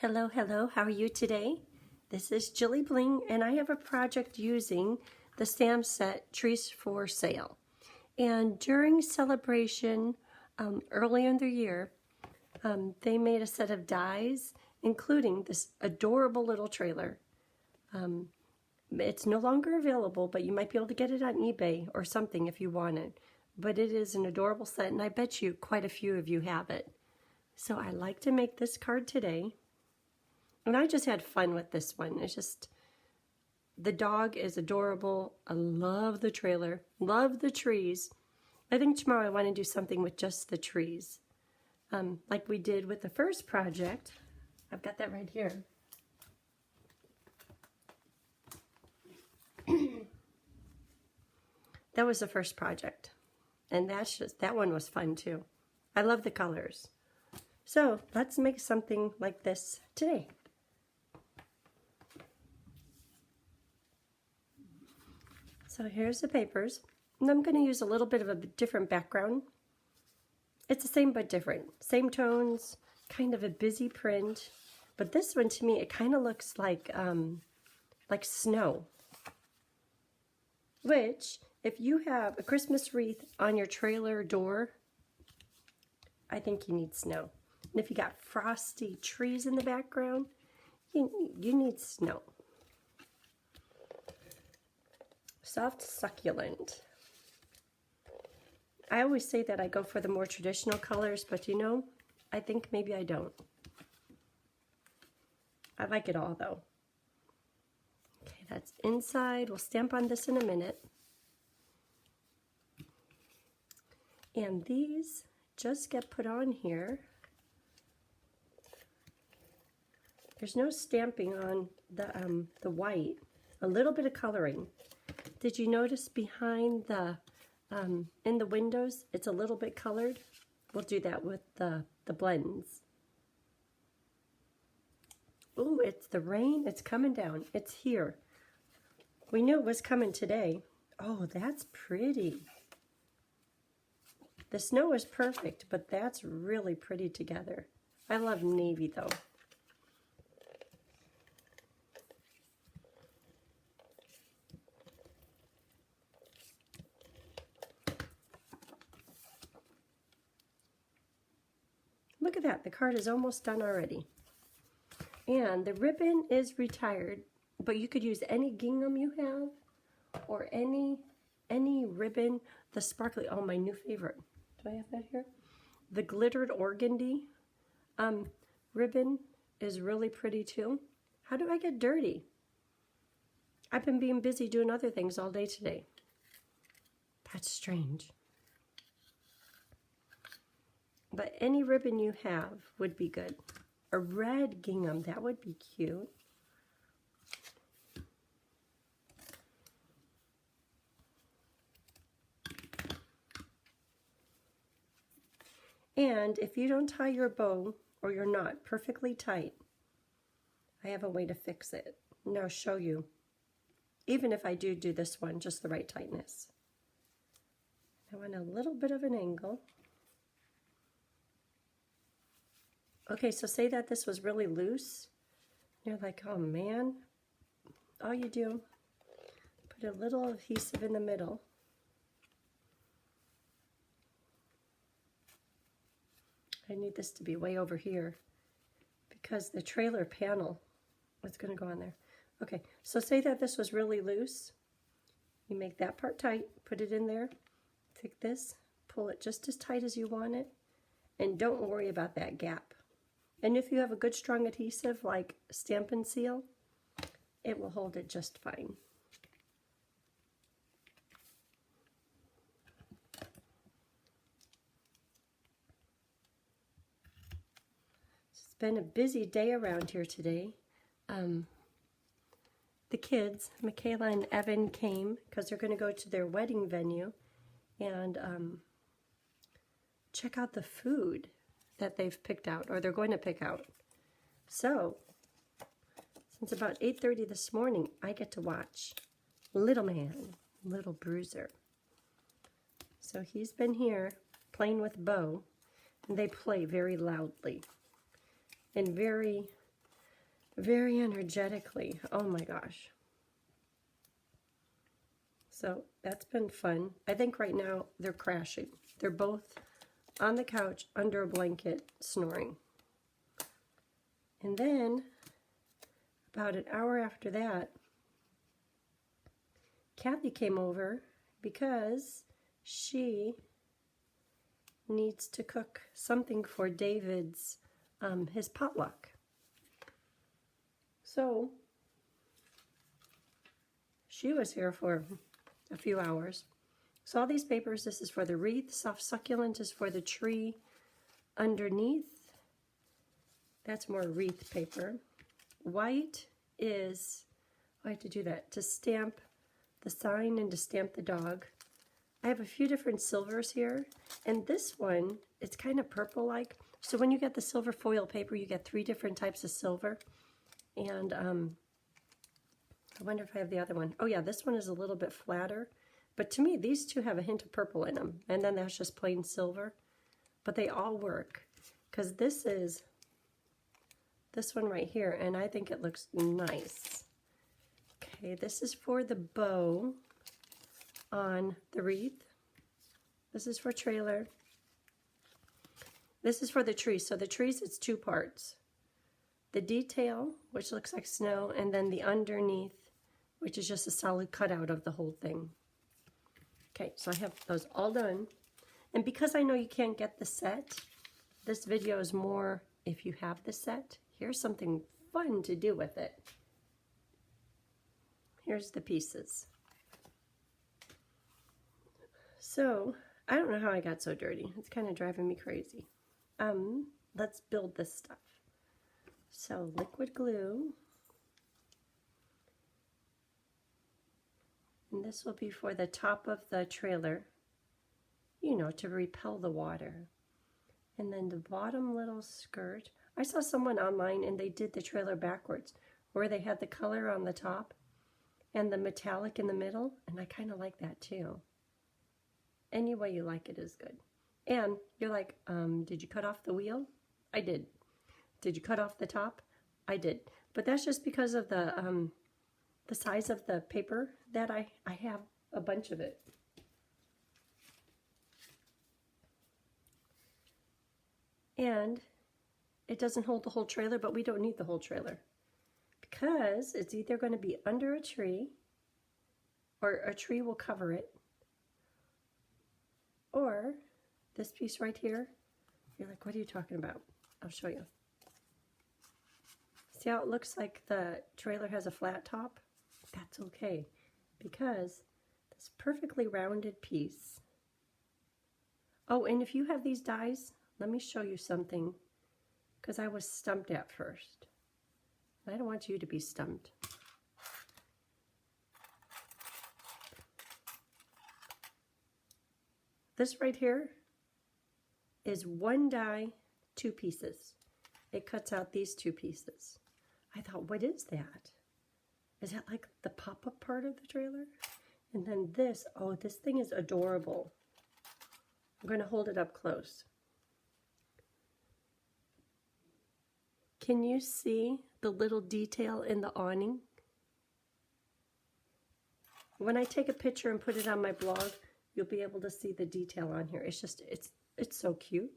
Hello, hello, how are you today? This is JilliBling, and I have a project using the stamp set Trees for Sale. And during celebration earlier in the year, they made a set of dies, including this adorable little trailer. It's no longer available, but you might be able to get it on eBay or something if you want it. But it is an adorable set, and I bet you quite a few of you have it. So I like to make this card today. And I just had fun with this one. It's just, the dog is adorable. I love the trailer, love the trees. I think tomorrow I want to do something with just the trees. Like we did with the first project. I've got that right here. That was the first project. And that one was fun too. I love the colors. So let's make something like this today. So here's the papers, and I'm going to use a little bit of a different background. It's the same but different. Same tones, kind of a busy print, but this one to me, it kind of looks like snow. Which, if you have a Christmas wreath on your trailer door, I think you need snow. And if you got frosty trees in the background, you need snow. Soft succulent. I always say that I go for the more traditional colors, but you know, I think maybe I don't. I like it all though. Okay, that's inside. We'll stamp on this in a minute. And these just get put on here. There's no stamping on the white. A little bit of coloring. Did you notice behind the, in the windows, it's a little bit colored? We'll do that with the blends. Ooh, it's the rain, it's coming down, it's here. We knew it was coming today. Oh, that's pretty. The snow is perfect, but that's really pretty together. I love navy though. Look at that, the card is almost done already. And the ribbon is retired, but you could use any gingham you have or any ribbon. The sparkly, oh, my new favorite. Do I have that here? The glittered organdy ribbon is really pretty too. How do I get dirty? I've been being busy doing other things all day today. That's strange. But any ribbon you have would be good. A red gingham, that would be cute. And if you don't tie your bow or your knot perfectly tight, I have a way to fix it. And I'll show you. Even if I do this one, just the right tightness. I want a little bit of an angle. Okay, so say that this was really loose. You're like, oh man. All you do, put a little adhesive in the middle. I need this to be way over here because the trailer panel is going to go on there. Okay, so say that this was really loose. You make that part tight, put it in there, take this, pull it just as tight as you want it, and don't worry about that gap. And if you have a good strong adhesive like Stampin' Seal, it will hold it just fine. It's been a busy day around here today. The kids, Michaela and Evan, came because they're going to go to their wedding venue and check out the food that they've picked out, or they're going to pick out. So, since about 8:30 this morning, I get to watch Little Man, Little Bruiser. So he's been here playing with Bo, and they play very loudly and very very energetically. Oh my gosh. So that's been fun. I think right now they're crashing. They're both on the couch under a blanket snoring. And then about an hour after that, Kathy came over because she needs to cook something for David's his potluck. So she was here for a few hours. So all these papers, this is for the wreath. Soft succulent is for the tree underneath. That's more wreath paper. White is, I have to do that, to stamp the sign and to stamp the dog. I have a few different silvers here, and this one, it's kind of purple-like. So when you get the silver foil paper, you get 3 different types of silver. And I wonder if I have the other one. Oh yeah, this one is a little bit flatter. But to me, these two have a hint of purple in them. And then that's just plain silver. But they all work. Because this is this one right here, and I think it looks nice. Okay, this is for the bow on the wreath. This is for trailer. This is for the tree. So the trees, it's 2 parts. The detail, which looks like snow, and then the underneath, which is just a solid cutout of the whole thing. Okay, so I have those all done. And because I know you can't get the set, this video is more if you have the set. Here's something fun to do with it. Here's the pieces. So, I don't know how I got so dirty. It's kind of driving me crazy. Let's build this stuff. So, liquid glue. And this will be for the top of the trailer, you know, to repel the water. And then the bottom little skirt. I saw someone online and they did the trailer backwards, where they had the color on the top and the metallic in the middle, and I kind of like that too. Any way you like it is good. And you're like, did you cut off the wheel? I did. Did you cut off the top? I did. But that's just because of the size of the paper that I have a bunch of it. And it doesn't hold the whole trailer, but we don't need the whole trailer because it's either going to be under a tree or a tree will cover it, or this piece right here. You're like, what are you talking about? I'll show you. See how it looks like the trailer has a flat top? That's okay, because this perfectly rounded piece. Oh, and if you have these dies, let me show you something, because I was stumped at first. I don't want you to be stumped. This right here is 1 die, 2 pieces. It cuts out these 2 pieces. I thought, what is that? Is that like the pop-up part of the trailer? And then this, oh, this thing is adorable. I'm going to hold it up close. Can you see the little detail in the awning? When I take a picture and put it on my blog, you'll be able to see the detail on here. It's just, it's so cute.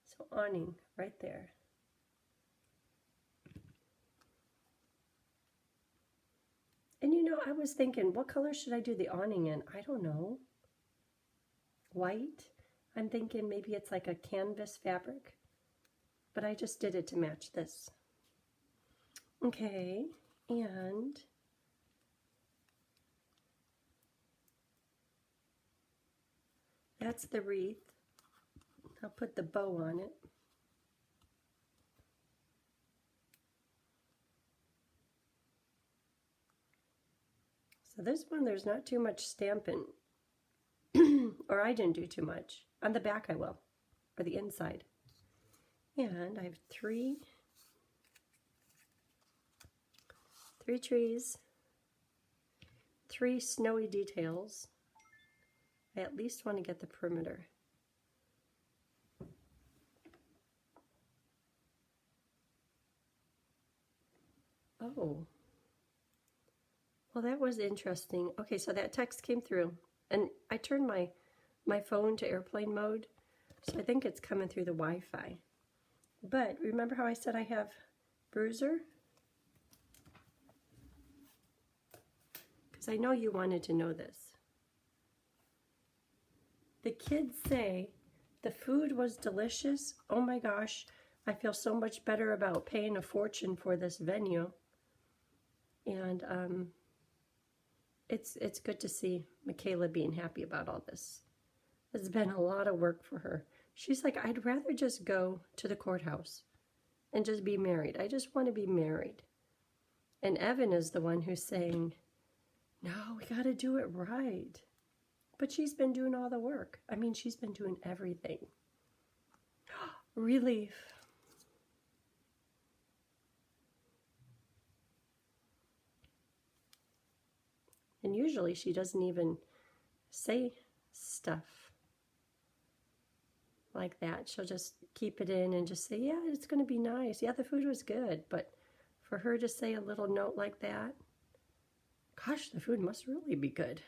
So awning right there. And you know, I was thinking, what color should I do the awning in? I don't know. White? I'm thinking maybe it's like a canvas fabric. But I just did it to match this. Okay, and that's the wreath. I'll put the bow on it. So this one, there's not too much stamping, or I didn't do too much. On the back I will, or the inside. And I have three trees, 3 snowy details. I at least want to get the perimeter. Oh. Well, that was interesting. Okay, so that text came through, and I turned my phone to airplane mode, so I think it's coming through the Wi-Fi. But remember how I said I have Bruiser? Because I know you wanted to know this. The kids say the food was delicious. Oh my gosh, I feel so much better about paying a fortune for this venue. And it's good to see Michaela being happy about all this. It's been a lot of work for her. She's like, I'd rather just go to the courthouse and just be married. I just want to be married. And Evan is the one who's saying, no, we got to do it right. But she's been doing all the work. I mean, she's been doing everything. Relief. And usually she doesn't even say stuff like that. She'll just keep it in and just say, yeah, it's going to be nice. Yeah, the food was good. But for her to say a little note like that, gosh, the food must really be good.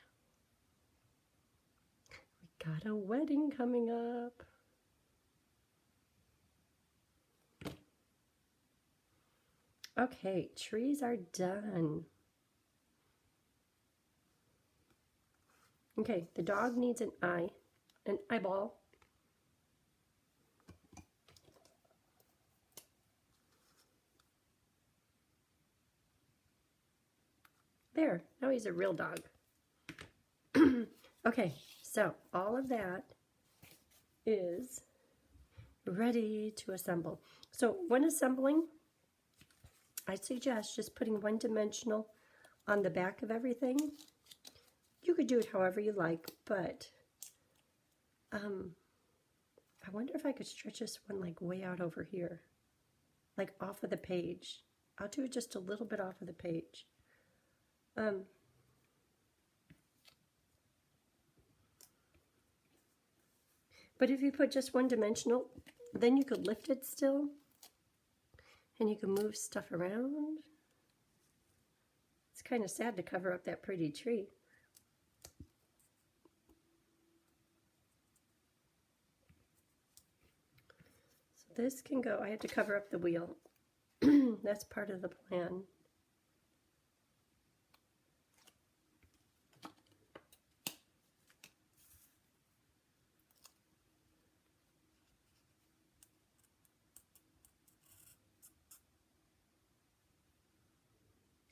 We got a wedding coming up. Okay, trees are done. Okay, the dog needs an eyeball. There, now he's a real dog. Okay, so all of that is ready to assemble. So when assembling, I suggest just putting one-dimensional on the back of everything. You could do it however you like, but I wonder if I could stretch this one like way out over here, like off of the page. I'll do it just a little bit off of the page. But if you put just one-dimensional, then you could lift it still, and you can move stuff around. It's kind of sad to cover up that pretty tree. So this can go, I have to cover up the wheel. That's part of the plan.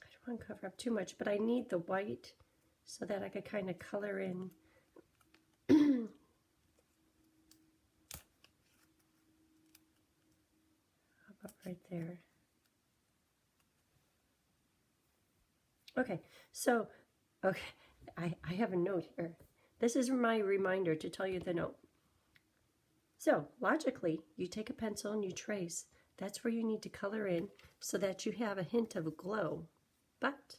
I don't want to cover up too much, but I need the white so that I could kind of color in. How about right there? Okay, so, okay, I have a note here. This is my reminder to tell you the note. So, logically, you take a pencil and you trace. That's where you need to color in so that you have a hint of glow. But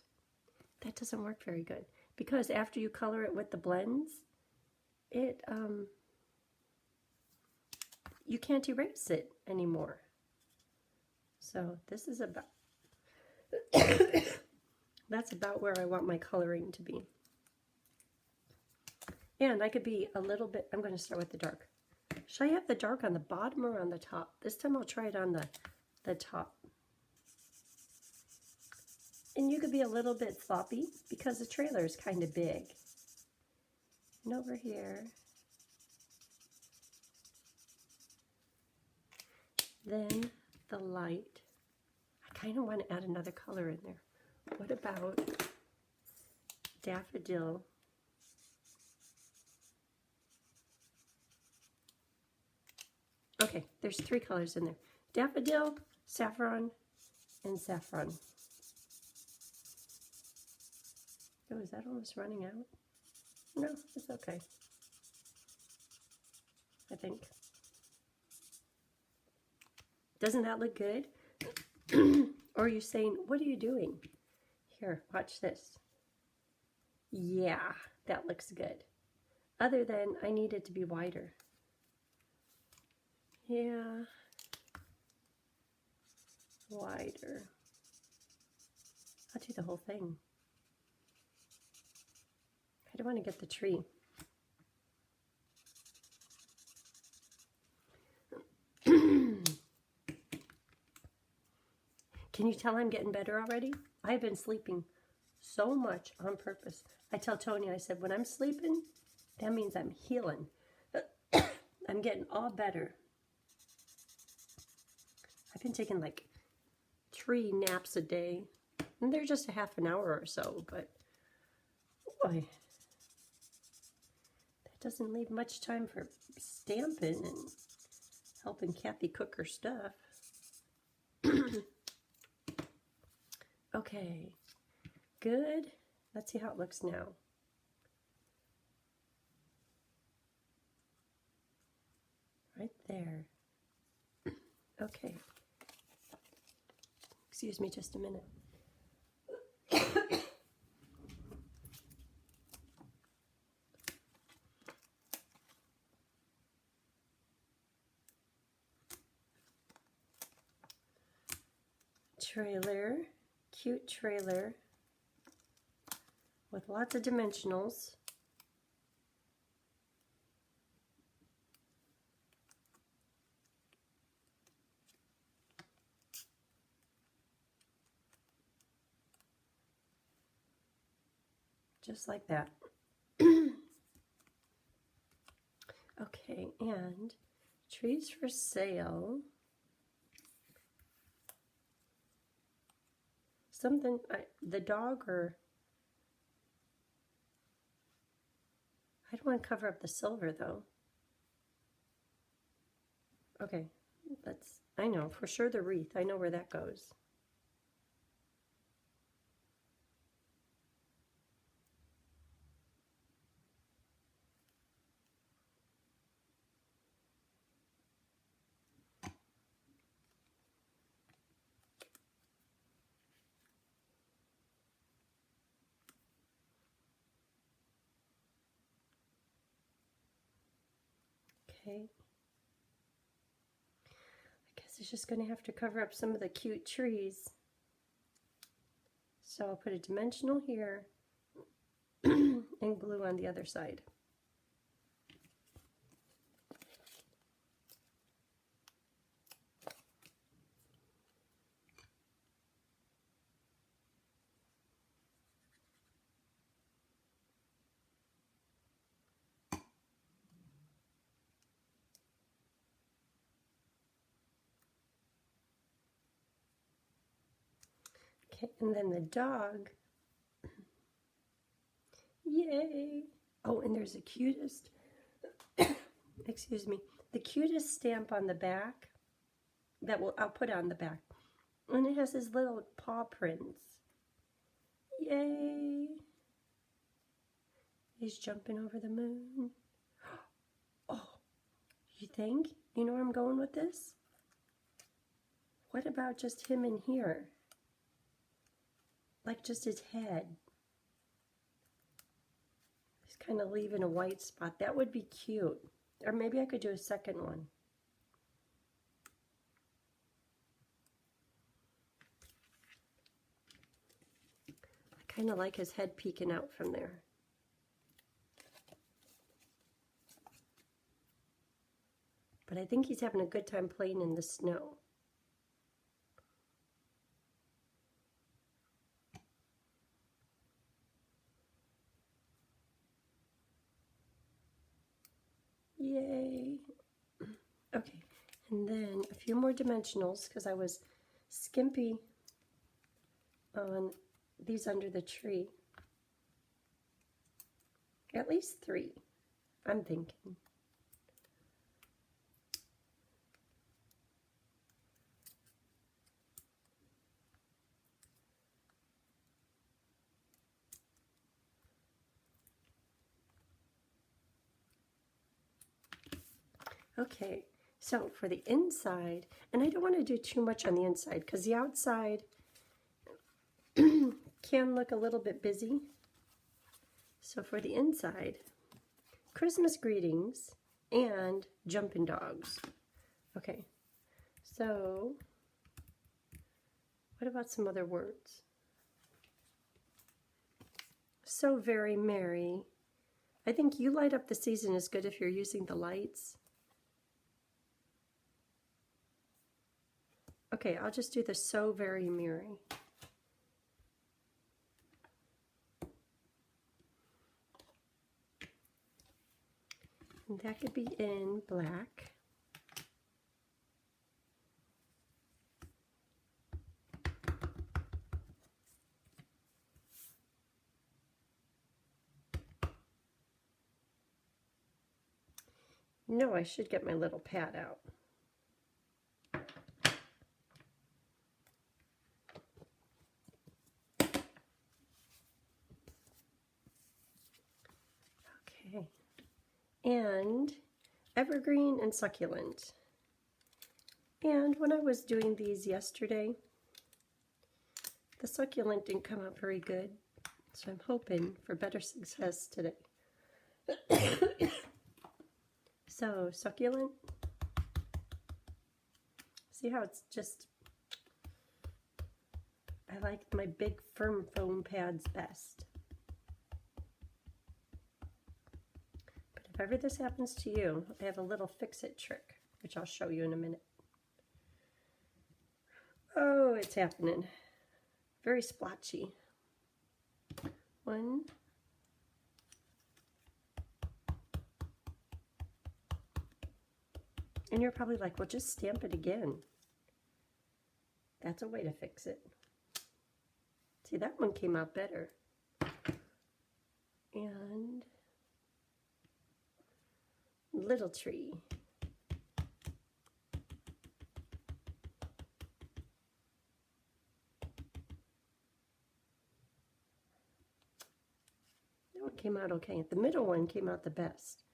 that doesn't work very good because after you color it with the blends, you can't erase it anymore. So this is about, that's about where I want my coloring to be. And I could be a little bit, I'm going to start with the dark. Should I have the dark on the bottom or on the top? This time I'll try it on the top. And you could be a little bit sloppy because the trailer is kind of big. And over here, then the light. I kind of want to add another color in there. What about daffodil? Okay, there's 3 colors in there. Daffodil, saffron, and saffron. Oh, is that almost running out? No, it's okay. I think. Doesn't that look good? Or are you saying, what are you doing? Here, watch this. Yeah, that looks good. Other than I need it to be wider. Yeah. Wider. I'll do the whole thing. I don't want to get the tree. Can you tell I'm getting better already? I've been sleeping so much on purpose. I tell Tony, I said, when I'm sleeping, that means I'm healing. I'm getting all better. I've been taking like 3 naps a day. And they're just a half an hour or so, but boy, that doesn't leave much time for stamping and helping Kathy cook her stuff. Okay, good. Let's see how it looks now. Right there. Okay. Excuse me just a minute. Trailer, cute trailer with lots of dimensionals. Just like that. Okay, and trees for sale. Something, the dog or, I don't want to cover up the silver though. Okay, I know, for sure the wreath, I know where that goes. Okay. I guess it's just going to have to cover up some of the cute trees. So I'll put a dimensional here and glue on the other side. Okay, and then the dog. Yay! Oh, and there's the cutest, excuse me, the cutest stamp on the back that I'll put on the back. And it has his little paw prints. Yay! He's jumping over the moon. Oh, you think? You know where I'm going with this? What about just him in here? Like just his head. He's kind of leaving a white spot. That would be cute. Or maybe I could do a second one. I kind of like his head peeking out from there. But I think he's having a good time playing in the snow. Yay! Okay, and then a few more dimensionals because I was skimpy on these under the tree. At least 3, I'm thinking. Okay, so for the inside, and I don't want to do too much on the inside because the outside can look a little bit busy. So for the inside, Christmas greetings and jumping dogs. Okay, so what about some other words? so very merry. I think You Light Up the Season is good if you're using the lights. Okay, I'll just do the So Very Merry. And that could be in black. No, I should get my little pad out. Okay. And evergreen and succulent. And when I was doing these yesterday, the succulent didn't come out very good. So I'm hoping for better success today. So, succulent. See how it's just, I like my big firm foam pads best. But if ever this happens to you, I have a little fix-it trick, which I'll show you in a minute. Oh, it's happening. Very splotchy. One. And you're probably like, well, just stamp it again. That's a way to fix it. See, that one came out better. And little tree. That one came out okay. The middle one came out the best.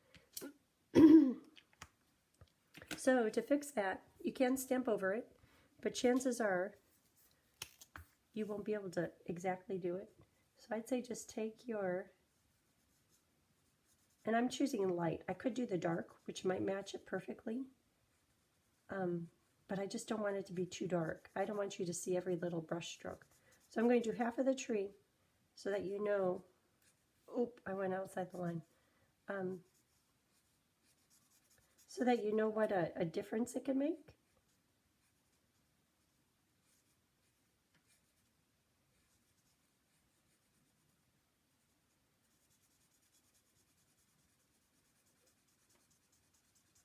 So to fix that, you can stamp over it, but chances are you won't be able to exactly do it. So I'd say just take your, and I'm choosing light. I could do the dark, which might match it perfectly, but I just don't want it to be too dark. I don't want you to see every little brush stroke. So I'm going to do half of the tree so that you know, oop, I went outside the line. So that you know what a difference it can make.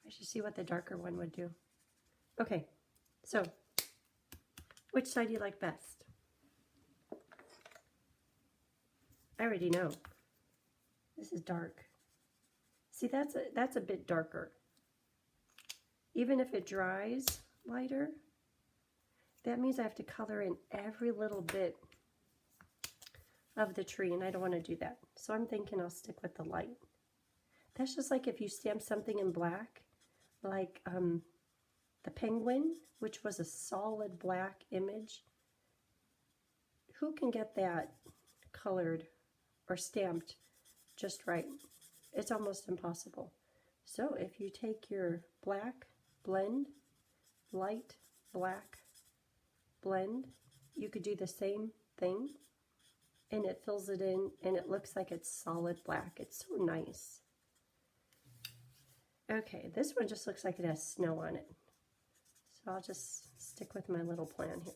I should see what the darker one would do. Okay, so which side do you like best? I already know. This is dark. See, that's a bit darker. Even if it dries lighter, that means I have to color in every little bit of the tree, and I don't want to do that. So I'm thinking I'll stick with the light. That's just like if you stamp something in black, like the penguin, which was a solid black image. Who can get that colored or stamped just right? It's almost impossible. So if you take your black, blend, light, black, blend, you could do the same thing, and it fills it in, and it looks like it's solid black. It's so nice. Okay, this one just looks like it has snow on it. So I'll just stick with my little plan here.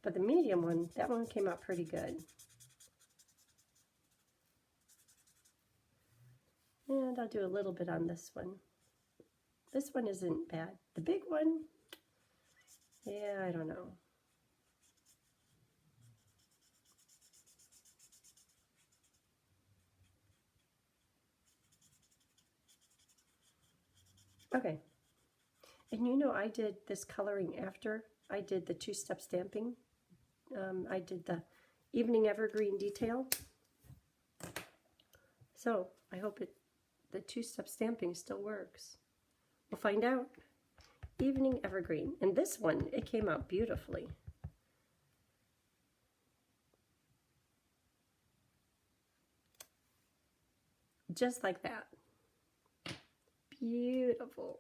But the medium one, that one came out pretty good. And I'll do a little bit on this one. This one isn't bad. The big one, yeah, I don't know. Okay. And you know, I did this coloring after I did the two-step stamping. I did the evening evergreen detail. So I hope the two-step stamping still works. We'll find out. Evening evergreen. And this one, it came out beautifully. Just like that. Beautiful.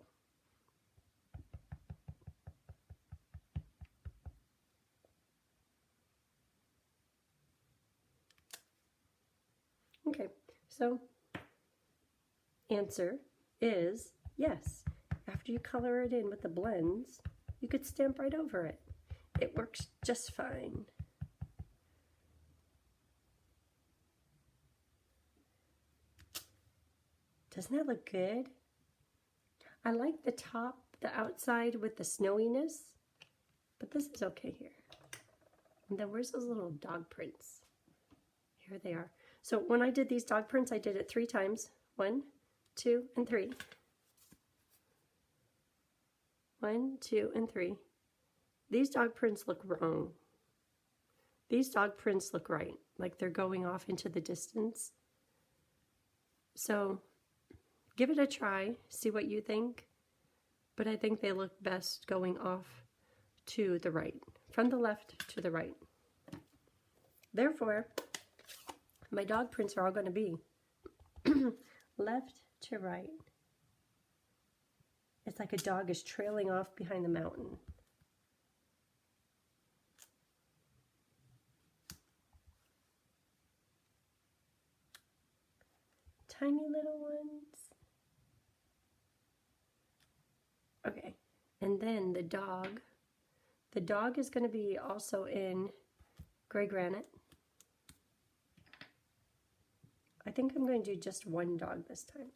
Okay, so answer is yes. After you color it in with the blends, you could stamp right over it. It works just fine. Doesn't that look good? I like the top, the outside with the snowiness, but this is okay here. And then where's those little dog prints? Here they are. So when I did these dog prints, I did it 3 times. 1, 2, and 3. 1, 2, and 3. These dog prints look wrong. These dog prints look right, like they're going off into the distance. So give it a try, see what you think. But I think they look best going off to the right, from the left to the right. Therefore, my dog prints are all going to be left to right. It's like a dog is trailing off behind the mountain. Tiny little ones. Okay, and then the dog is going to be also in gray granite. I think I'm going to do just one dog this time.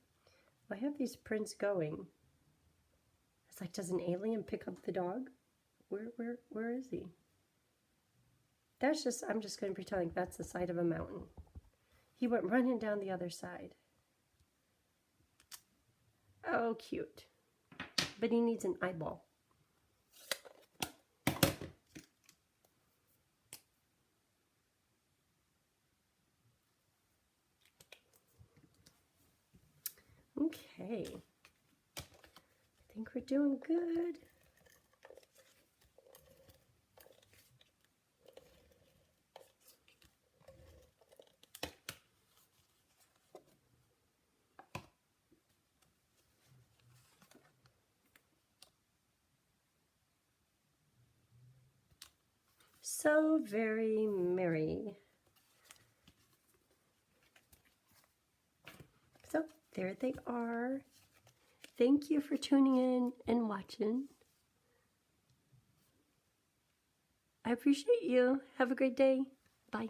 I have these prints going. It's like, does an alien pick up the dog? Where is he? That's just, I'm just going to pretend like that's the side of a mountain. He went running down the other side. Oh, cute. But he needs an eyeball. Okay. I think we're doing good. So very merry. So there they are. Thank you for tuning in and watching. I appreciate you. Have a great day. Bye.